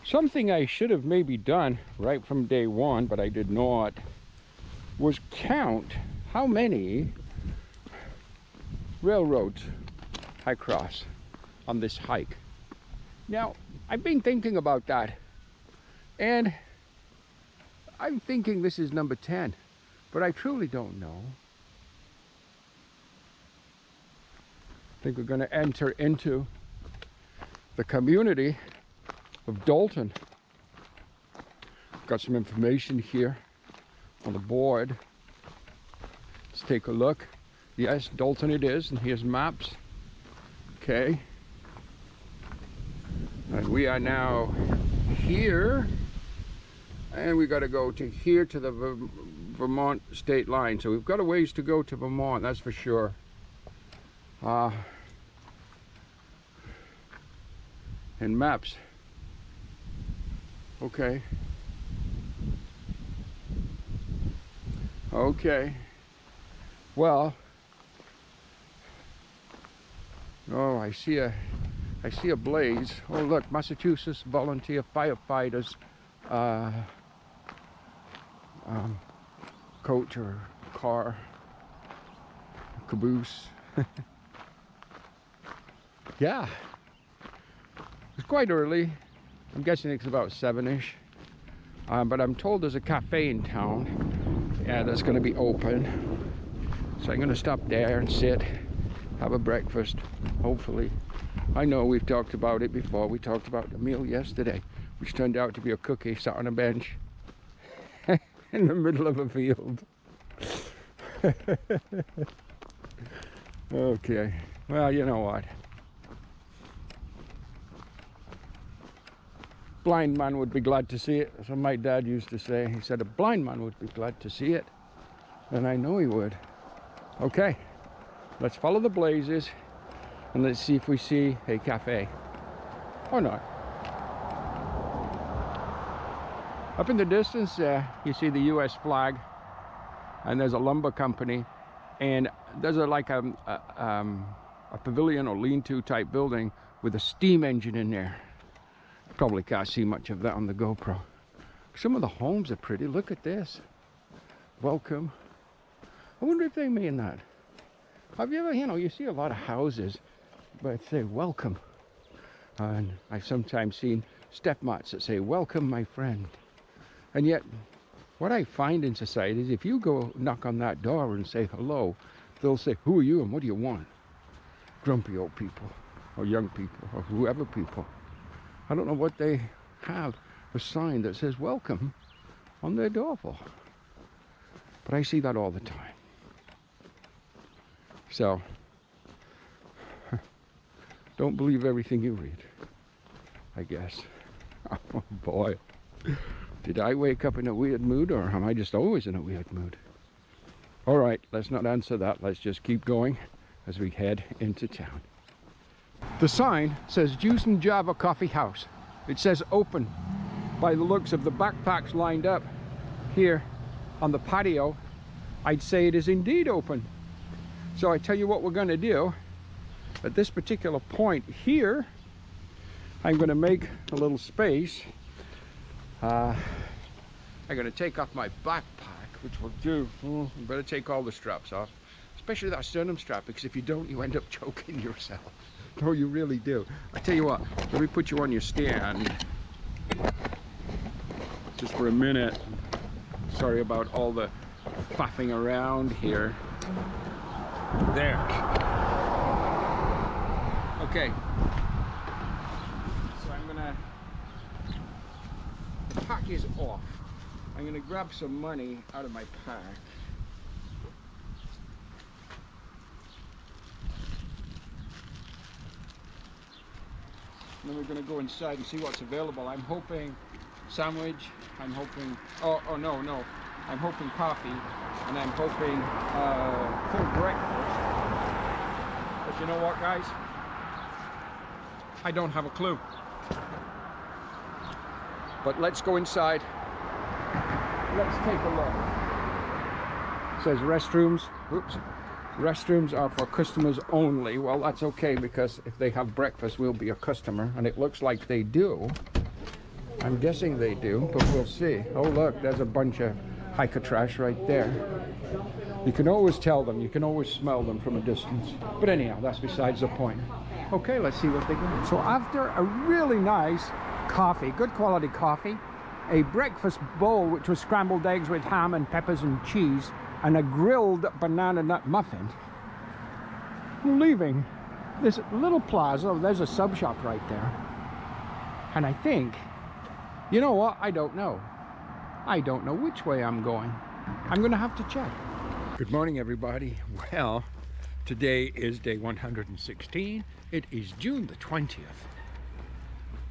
Something I should have maybe done right from day one, but I did not, was count how many railroads I cross on this hike. Now, I've been thinking about that, and I'm thinking this is number 10, but I truly don't know. I think we're going to enter into the community of Dalton. Got some information here on the board. Let's take a look. Yes, Dalton it is, and here's maps. Okay. And we are now here, and we got to go to here to the Vermont state line. So we've got a ways to go to Vermont, that's for sure. And maps. Okay. Okay. Well. Oh, I see a blaze. Oh, look, Massachusetts volunteer firefighters coach or car, caboose. Yeah, it's quite early. I'm guessing it's about 7-ish. But I'm told there's a cafe in town that's going to be open. So I'm going to stop there and sit, have a breakfast, hopefully. I know we've talked about it before. We talked about the meal yesterday, which turned out to be a cookie sat on a bench in the middle of a field. Okay, well, you know what? Blind man would be glad to see it. That's what my dad used to say. He said a blind man would be glad to see it. And I know he would. Okay, let's follow the blazes and let's see if we see a cafe or not. Up in the distance there, you see the US flag, and there's a lumber company, and there's like a pavilion or lean-to type building with a steam engine in there. Probably can't see much of that on the GoPro. Some of the homes are pretty. Look at this. Welcome. I wonder if they mean that. Have you ever, you see a lot of houses, but say welcome. And I've sometimes seen stepmats that say, welcome, my friend. And yet, what I find in society is if you go knock on that door and say hello, they'll say, who are you and what do you want? Grumpy old people, or young people, or whoever people. I don't know what they have, a sign that says welcome on their door for. But I see that all the time. So, don't believe everything you read, I guess. Oh boy. Did I wake up in a weird mood, or am I just always in a weird mood? All right, let's not answer that. Let's just keep going as we head into town. The sign says Juice and Java Coffee House. It says open. By the looks of the backpacks lined up here on the patio, I'd say it is indeed open. So I tell you what we're going to do. At this particular point here, I'm going to make a little space. I'm going to take off my backpack, which will do. I better take all the straps off, especially that sternum strap, because if you don't, you end up choking yourself. Oh, you really do. I tell you what, let me put you on your stand just for a minute. Sorry about all the faffing around here. There. Okay. So I'm gonna, the pack is off. I'm gonna grab some money out of my pack. And then we're going to go inside and see what's available. I'm hoping sandwich, I'm hoping, oh no, I'm hoping coffee, and I'm hoping full breakfast. But you know what, guys? I don't have a clue. But let's go inside. Let's take a look. It says restrooms. Oops. Restrooms are for customers only. Well, that's okay, because if they have breakfast, we'll be a customer, and it looks like they do. I'm guessing they do, but we'll see. Oh look, there's a bunch of hiker trash right there. You can always tell them, you can always smell them from a distance. But anyhow, that's besides the point. Okay, let's see what they got. So after a really nice coffee, good quality coffee, a breakfast bowl which was scrambled eggs with ham and peppers and cheese, and a grilled banana nut muffin, we're leaving this little plaza. Oh, there's a sub shop right there. And I think, you know what, I don't know. I don't know which way I'm going. I'm gonna have to check. Good morning, everybody. Well, today is day 116. It is June the 20th.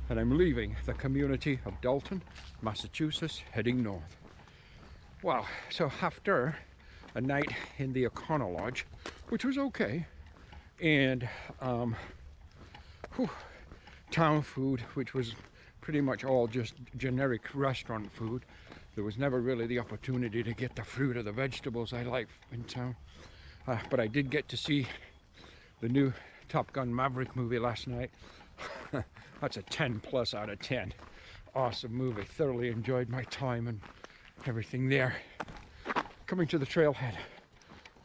And I'm leaving the community of Dalton, Massachusetts, heading north. Wow, so after a night in the O'Connor Lodge, which was okay, and town food, which was pretty much all just generic restaurant food. There was never really the opportunity to get the fruit or the vegetables I like in town. But I did get to see the new Top Gun Maverick movie last night. That's a 10 plus out of 10. Awesome movie. Thoroughly enjoyed my time and everything there. Coming to the trailhead.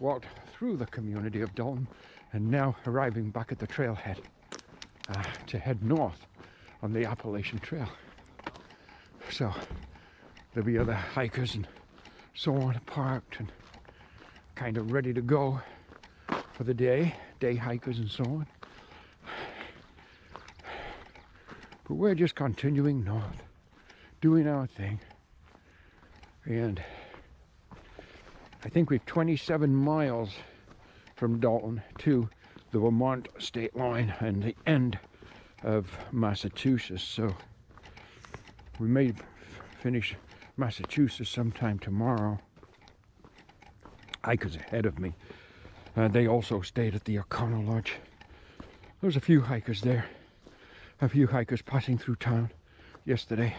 Walked through the community of Dalton and now arriving back at the trailhead to head north on the Appalachian Trail. So there'll be other hikers and so on parked and kind of ready to go for the day hikers and so on. But we're just continuing north, doing our thing. And I think we've 27 miles from Dalton to the Vermont state line and the end of Massachusetts. So we may finish Massachusetts sometime tomorrow. Hikers ahead of me. They also stayed at the O'Connor Lodge. There was a few hikers there. A few hikers passing through town yesterday.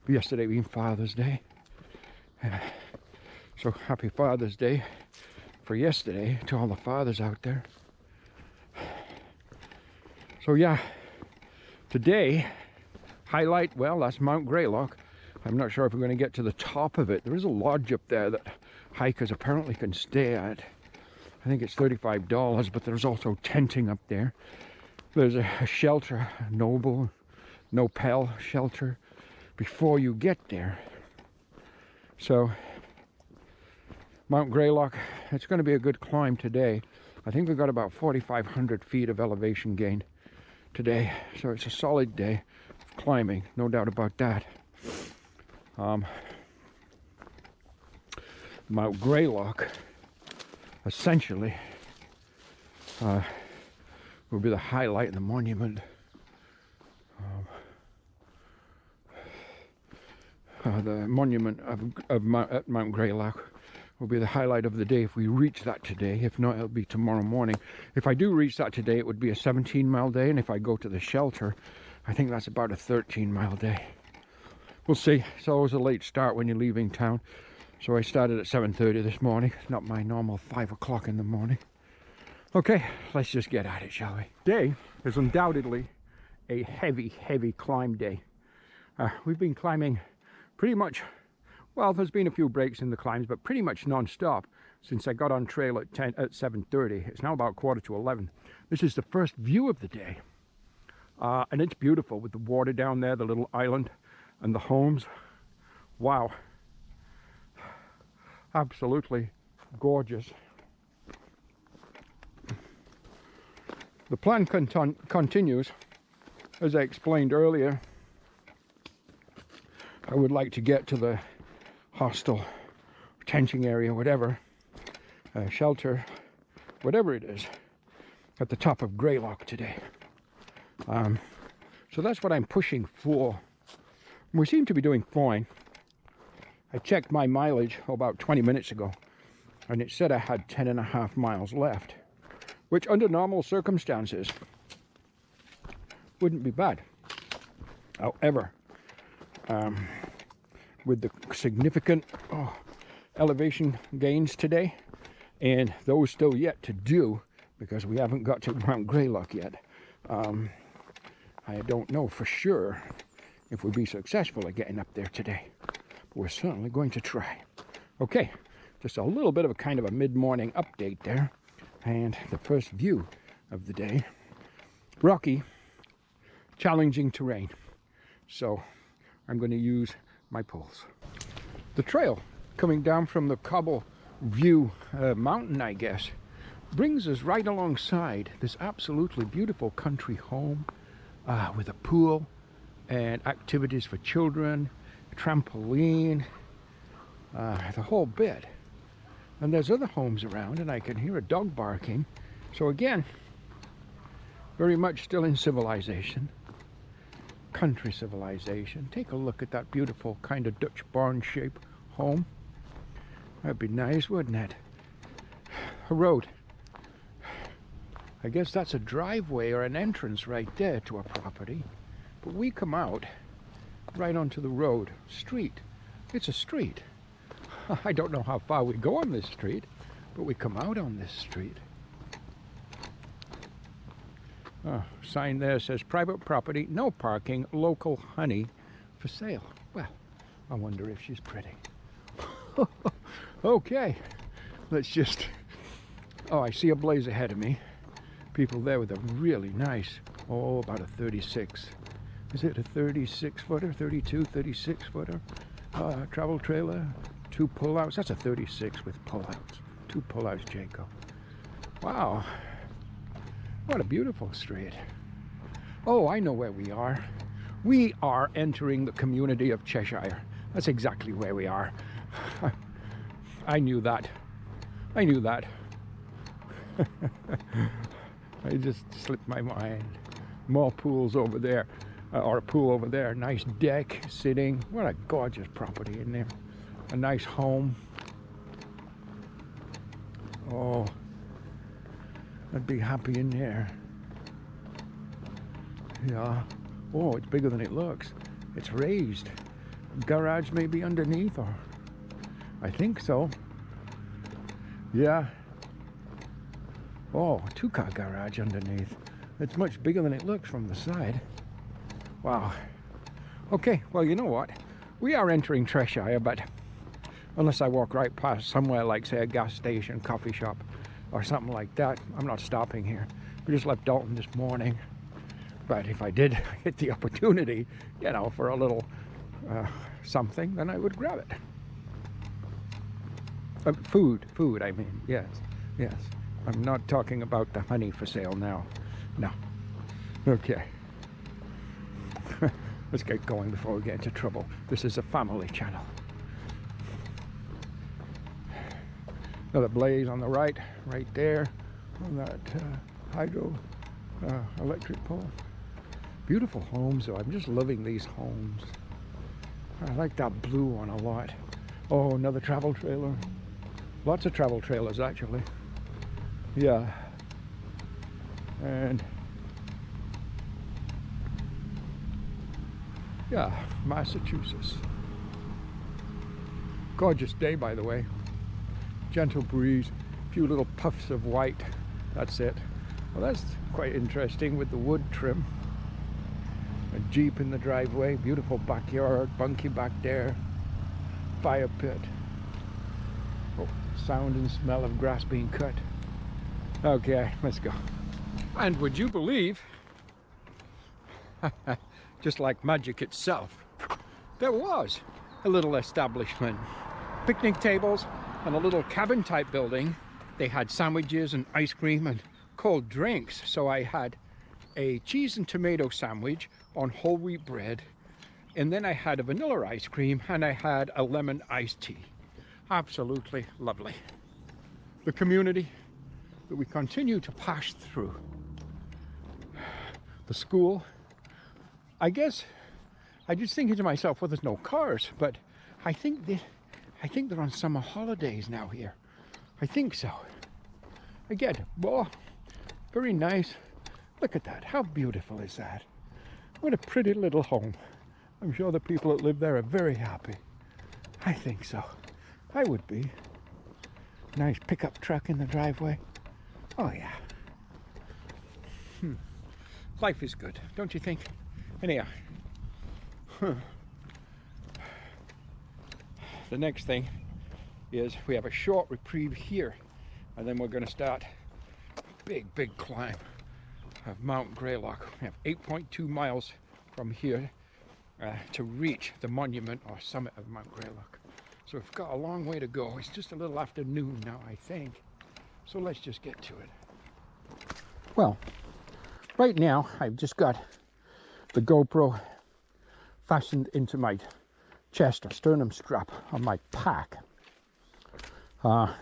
Yesterday being Father's Day. So happy Father's Day for yesterday to all the fathers out there. So yeah, today, highlight, well, that's Mount Greylock. I'm not sure if we're going to get to the top of it. There is a lodge up there that hikers apparently can stay at. I think it's $35, but there's also tenting up there. There's a shelter, a Nopal shelter before you get there. So Mount Greylock, it's going to be a good climb today. I think we've got about 4,500 feet of elevation gain today. So it's a solid day of climbing, no doubt about that. Mount Greylock essentially will be the highlight in the monument. The monument of Mount Greylock will be the highlight of the day if we reach that today. If not, it'll be tomorrow morning. If I do reach that today, it would be a 17-mile day, and if I go to the shelter, I think that's about a 13-mile day. We'll see. It's always a late start when you're leaving town. So I started at 7:30 this morning, not my normal 5 o'clock in the morning. Okay, let's just get at it, shall we? Today is undoubtedly a heavy climb day. We've been climbing pretty much, well, there's been a few breaks in the climbs, but pretty much non-stop since I got on trail at 7:30. It's now about 11:15. This is the first view of the day. And it's beautiful with the water down there, the little island and the homes. Wow. Absolutely gorgeous. The plan continues. As I explained earlier, I would like to get to the hostel, tenting area, whatever, shelter, whatever it is, at the top of Greylock today. So that's what I'm pushing for. We seem to be doing fine. I checked my mileage about 20 minutes ago, and it said I had 10.5 miles left, which under normal circumstances wouldn't be bad. However, with the significant elevation gains today, and those still yet to do, because we haven't got to Mount Greylock yet, I don't know for sure if we'll be successful at getting up there today. But we're certainly going to try. Okay, just a little bit of a kind of a mid-morning update there. And the first view of the day. Rocky, challenging terrain. So I'm going to use my poles. The trail coming down from the Cobble View mountain, I guess, brings us right alongside this absolutely beautiful country home with a pool and activities for children, a trampoline, the whole bit. And there's other homes around, and I can hear a dog barking. So again, very much still in civilization, country civilization. Take a look at that beautiful kind of Dutch barn shape home. That'd be nice, wouldn't it? A road. I guess that's a driveway or an entrance right there to a property. But we come out right onto the road. Street. It's a street. I don't know how far we go on this street, but we come out on this street. Oh, sign there says private property, no parking, local honey for sale. Well, I wonder if she's pretty. Okay, let's just... Oh, I see a blaze ahead of me. People there with a really nice, about a 36. Is it a 36 footer, 32, 36 footer? Travel trailer, 2 pullouts. That's a 36 with pullouts. 2 pullouts, Jacob. Wow. What a beautiful street. Oh, I know where we are. We are entering the community of Cheshire. That's exactly where we are. I knew that. I knew that. I just slipped my mind. More pools over there. Or a pool over there. Nice deck, sitting. What a gorgeous property in there. A nice home. Oh, I'd be happy in there. Yeah. Oh, it's bigger than it looks. It's raised. Garage maybe underneath, or I think so. Yeah. Oh, 2-car garage underneath. It's much bigger than it looks from the side. Wow. Okay, well, you know what? We are entering Cheshire, but unless I walk right past somewhere like, say, a gas station, coffee shop, or something like that, I'm not stopping here. We just left Dalton this morning. But if I did get the opportunity, you know, for a little something, then I would grab it. Food, I mean, yes. I'm not talking about the honey for sale now. No. Okay. Let's get going before we get into trouble. This is a family channel. Another blaze on the right there, on that hydro electric pole. Beautiful homes, though. I'm just loving these homes. I like that blue one a lot. Oh, another travel trailer. Lots of travel trailers, actually. Yeah. And yeah, Massachusetts. Gorgeous day, by the way. Gentle breeze, a few little puffs of white. That's it. Well, that's quite interesting with the wood trim. A Jeep in the driveway, beautiful backyard, bunkie back there, fire pit. Oh, sound and smell of grass being cut. Okay, let's go. And would you believe, just like magic itself, there was a little establishment. Picnic tables and a little cabin type building. They had sandwiches and ice cream and cold drinks. So I had a cheese and tomato sandwich on whole wheat bread, and then I had a vanilla ice cream, and I had a lemon iced tea. Absolutely lovely. The community that we continue to pass through. The school. I guess I just thinking to myself, well, there's no cars, but I think they're on summer holidays now here. I think so. Again, well, very nice. Look at that. How beautiful is that? What a pretty little home. I'm sure the people that live there are very happy. I think so. I would be. Nice pickup truck in the driveway. Oh yeah. Life is good, don't you think? Anyhow, The next thing is we have a short reprieve here, and then we're going to start a big climb of Mount Greylock. We have 8.2 miles from here to reach the monument or summit of Mount Greylock. So we've got a long way to go. It's just a little after noon now, I think. So let's just get to it. Well, right now I've just got the GoPro fastened into my chest or sternum strap on my pack. I'm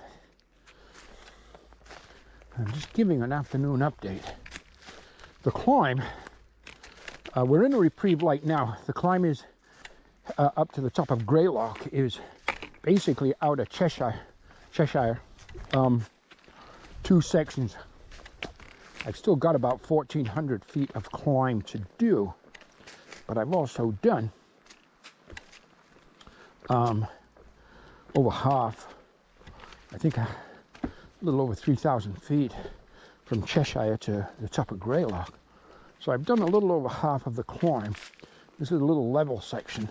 just giving an afternoon update. The climb, we're in a reprieve right now. The climb is up to the top of Greylock, is basically out of Cheshire, 2 sections. I've still got about 1,400 feet of climb to do, but I've also done over half, I think a little over 3,000 feet from Cheshire to the top of Greylock. So I've done a little over half of the climb. This is a little level section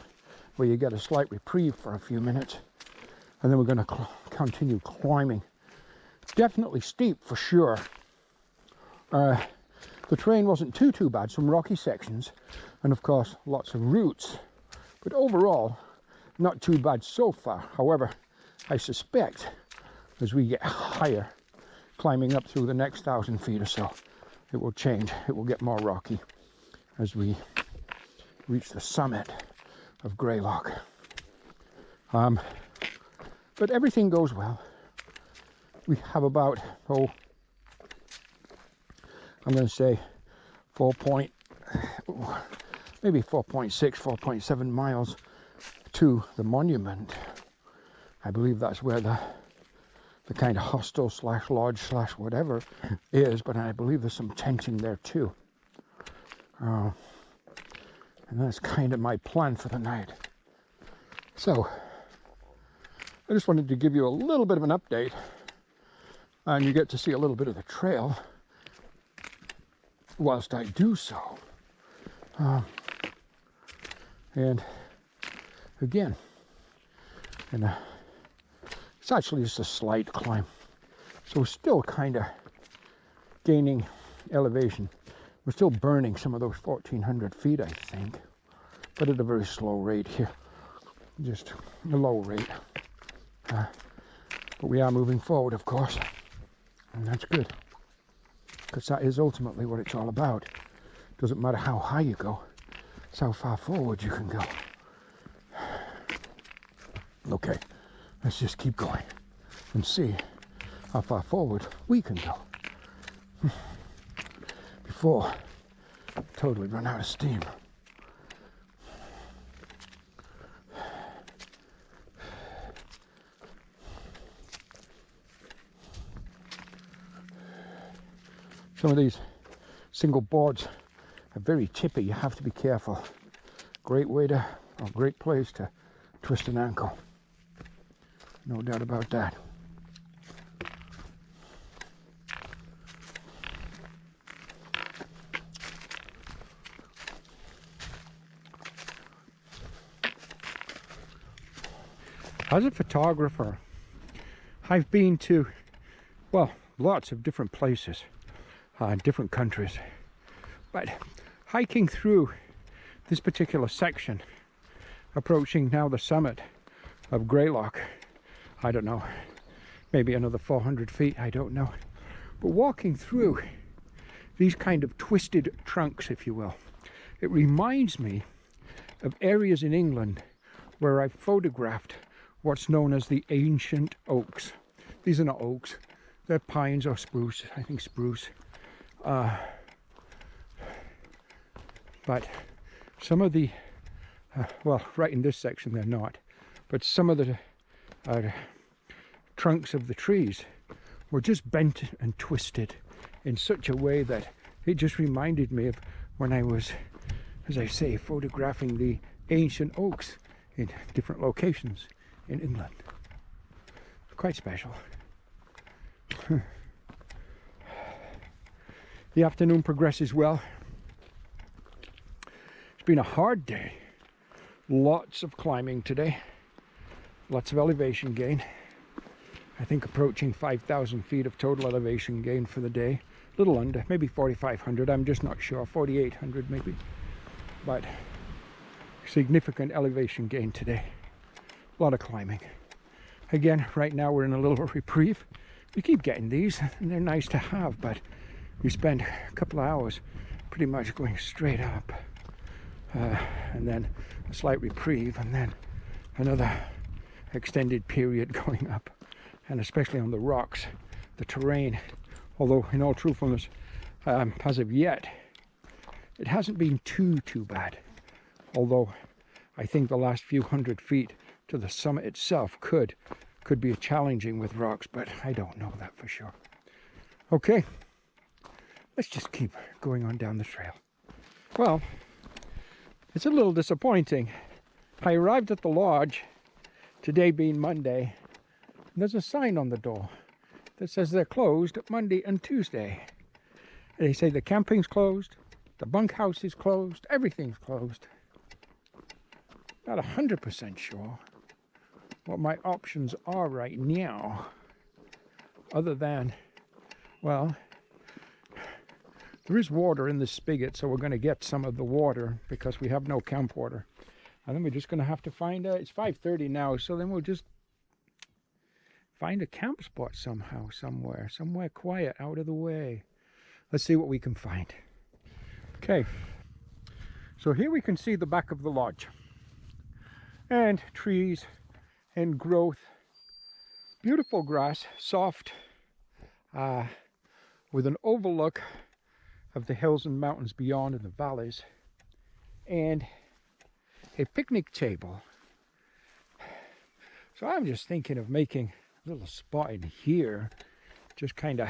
where you get a slight reprieve for a few minutes, and then we're going to continue climbing. Definitely steep for sure. The terrain wasn't too bad, some rocky sections, and of course lots of roots, but overall not too bad so far. However, I suspect as we get higher, climbing up through the next 1,000 feet or so, it will change. It will get more rocky as we reach the summit of Greylock. But everything goes well. We have about, I'm going to say maybe 4.6, 4.7 miles to the monument. I believe that's where the kind of hostel slash lodge slash whatever is, but I believe there's some tenting there too. And that's kind of my plan for the night. So I just wanted to give you a little bit of an update, and you get to see a little bit of the trail whilst I do so. And again, it's actually just a slight climb, so we're still kind of gaining elevation. We're still burning some of those 1,400 feet, I think, but at a very slow rate here, just a low rate. But we are moving forward, of course, and that's good, because that is ultimately what it's all about. Doesn't matter how high you go, it's how far forward you can go. Okay, let's just keep going and see how far forward we can go before we totally run out of steam. Some of these single boards are very tippy. You have to be careful. Great place to twist an ankle. No doubt about that. As a photographer, I've been to, well, lots of different places, different countries. But hiking through this particular section, approaching now the summit of Greylock, I don't know, maybe another 400 feet, I don't know. But walking through these kind of twisted trunks, if you will, it reminds me of areas in England where I've photographed what's known as the ancient oaks. These are not oaks, they're pines or spruce, I think spruce. But some of the, well, right in this section they're not, but some of the trunks of the trees were just bent and twisted in such a way that it just reminded me of when I was, as I say, photographing the ancient oaks in different locations in England. Quite special. The afternoon progresses well. It's been a hard day. Lots of climbing today. Lots of elevation gain. I think approaching 5,000 feet of total elevation gain for the day. A little under, maybe 4,500. I'm just not sure. 4,800 maybe. But significant elevation gain today. A lot of climbing. Again, right now we're in a little reprieve. We keep getting these, and they're nice to have, but you spend a couple of hours pretty much going straight up. And then a slight reprieve, and then another extended period going up. And especially on the rocks, the terrain, although in all truthfulness, as of yet, it hasn't been too bad. Although I think the last few hundred feet to the summit itself could be challenging with rocks, but I don't know that for sure. Okay, let's just keep going on down the trail. Well, it's a little disappointing. I arrived at the lodge, today being Monday, and there's a sign on the door that says they're closed Monday and Tuesday. They say the camping's closed, the bunkhouse is closed, everything's closed. Not 100% sure what my options are right now, other than, well, there is water in the spigot, so we're going to get some of the water because we have no camp water. And then we're just going to have to find it's 5:30 now, so then we'll just find a camp spot somehow, somewhere quiet, out of the way. Let's see what we can find. Okay, so here we can see the back of the lodge. And trees and growth. Beautiful grass, soft, with an overlook of the hills and mountains beyond and the valleys. And a picnic table. So I'm just thinking of making a little spot in here, just kind of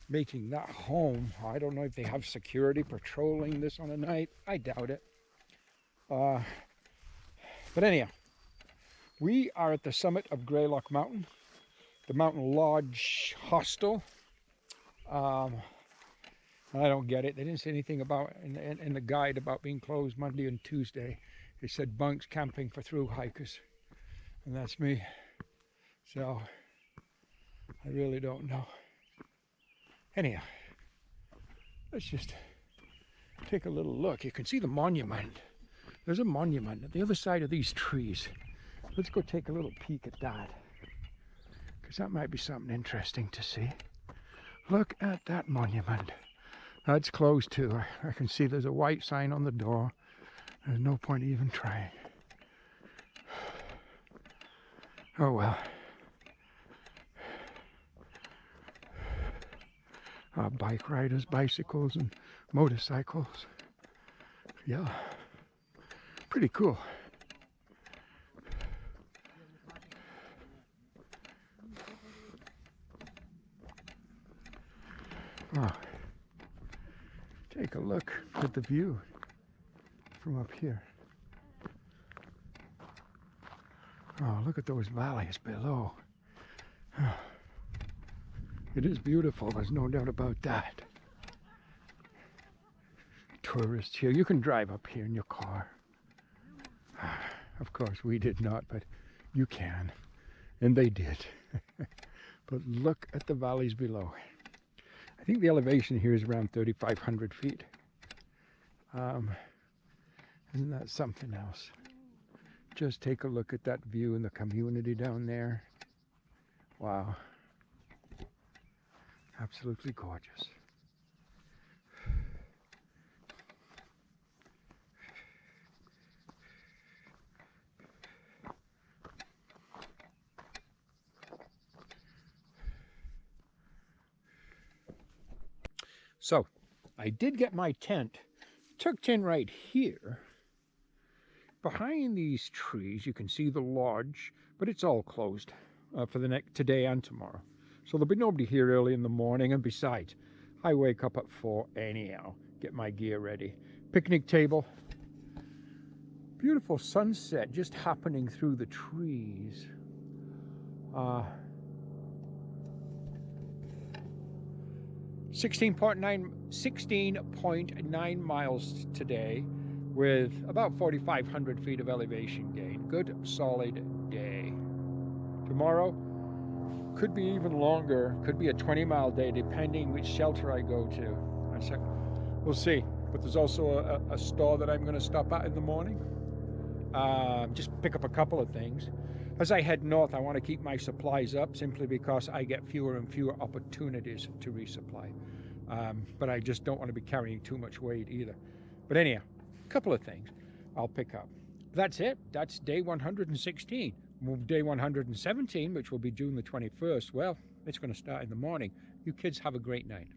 making that home. I don't know if they have security patrolling this on a night. I doubt it. But anyhow, we are at the summit of Greylock Mountain, the Mountain Lodge Hostel. I don't get it. They didn't say anything about in the guide about being closed Monday and Tuesday. It said bunks camping for through hikers, and that's me. So I really don't know. Anyhow, let's just take a little look. You can see the monument. There's a monument at the other side of these trees. Let's go take a little peek at that, because that might be something interesting to see. Look at that monument. That's closed too. I can see there's a white sign on the door. There's no point even trying. Oh well. Bike riders, bicycles and motorcycles. Yeah. Pretty cool. Oh, take a look at the view from up here. Oh, look at those valleys below. Oh, it is beautiful, there's no doubt about that. Tourists here, you can drive up here in your car. Of course, we did not, but you can. And they did. But look at the valleys below. I think the elevation here is around 3,500 feet. Isn't that something else? Just take a look at that view in the community down there. Wow. Absolutely gorgeous. So, I did get my tent tucked in right here. Behind these trees, you can see the lodge, but it's all closed for the next today and tomorrow. So there'll be nobody here early in the morning, and besides, I wake up at 4 anyhow, get my gear ready. Picnic table. Beautiful sunset just happening through the trees. 16.9 miles today, with about 4,500 feet of elevation gain. Good, solid day. Tomorrow could be even longer, could be a 20-mile day, depending which shelter I go to. We'll see. But there's also a store that I'm going to stop at in the morning. Just pick up a couple of things. As I head north, I want to keep my supplies up simply because I get fewer and fewer opportunities to resupply. But I just don't want to be carrying too much weight either. But anyhow, a couple of things I'll pick up. That's it. That's day 116. Day 117, which will be June the 21st, well, it's going to start in the morning. You kids have a great night.